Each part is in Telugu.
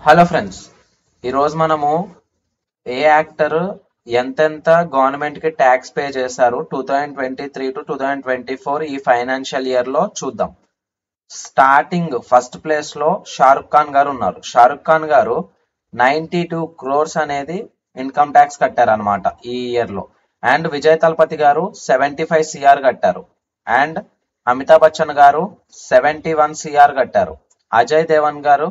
హలో ఫ్రెండ్స్, ఈరోజు మనము ఏ యాక్టర్ ఎంతెంత గవర్నమెంట్ కి ట్యాక్స్ పే చేశారు 2023 టు 2024 ఈ ఫైనాన్షియల్ ఇయర్ లో చూద్దాం. స్టార్టింగ్ ఫస్ట్ ప్లేస్ లో షారుఖ్ ఖాన్ గారు ఉన్నారు. షారుఖ్ ఖాన్ గారు 92 crores అనేది ఇన్కమ్ ట్యాక్స్ కట్టారు అనమాట ఈ ఇయర్ లో. అండ్ విజయ్ తలపతి గారు 75 CR కట్టారు. అండ్ అమితాబ్ బచ్చన్ గారు 71 CR కట్టారు. అజయ్ దేవన్ గారు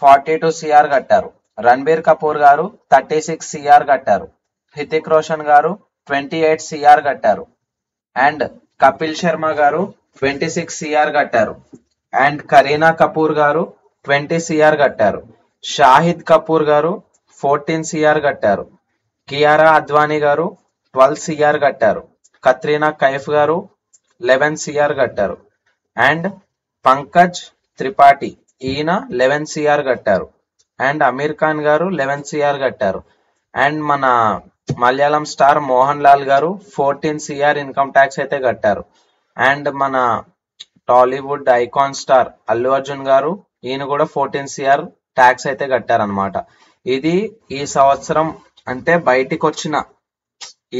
42 CR కట్టారు. రణబీర్ కపూర్ గారు 36 CR కట్టారు. హితిక్ రోషన్ గారు 28 CR కట్టారు. అండ్ కపిల్ శర్మ గారు 26 CR కట్టారు. అండ్ కరీనా కపూర్ గారు 20 CR కట్టారు. షాహిద్ కపూర్ గారు 14 CR కట్టారు. కియారా అద్వానీ గారు 12 CR కట్టారు. కత్రీనా కైఫ్ గారు 11 CR కట్టారు. అండ్ పంకజ్ త్రిపాఠి ఈయన 11 CR కట్టారు. అండ్ అమీర్ ఖాన్ గారు 11 CR కట్టారు. అండ్ మన మలయాళం స్టార్ మోహన్ లాల్ గారు 14 CR ఇన్కమ్ ట్యాక్స్ అయితే కట్టారు. అండ్ మన టాలీవుడ్ ఐకాన్ స్టార్ అల్లు అర్జున్ గారు ఈయన కూడా 14 CR ట్యాక్స్ అయితే కట్టారనమాట. ఇది ఈ సంవత్సరం అంటే బయటికి వచ్చిన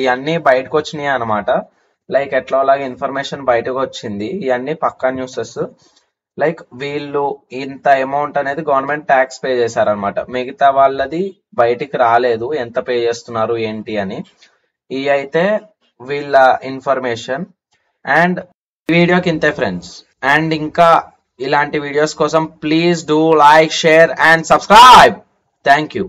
ఇవన్నీ బయటకు వచ్చినాయి అనమాట. లైక్ ఎట్లాగా ఇన్ఫర్మేషన్ బయటకు వచ్చింది. ఇవన్నీ పక్కా న్యూసెస్. లైక్ వీళ్ళు ఇంత అమౌంట్ అనేది గవర్నమెంట్ ట్యాక్స్ పే చేశారనమాట. మిగతా వాళ్ళది బయటికి రాలేదు ఎంత పే చేస్తున్నారు ఏంటి అని. ఇవి అయితే వీళ్ళ ఇన్ఫర్మేషన్. అండ్ ఈ వీడియోకి ఇంతే ఫ్రెండ్స్. అండ్ ఇంకా ఇలాంటి వీడియోస్ కోసం please do like, share and subscribe. Thank you.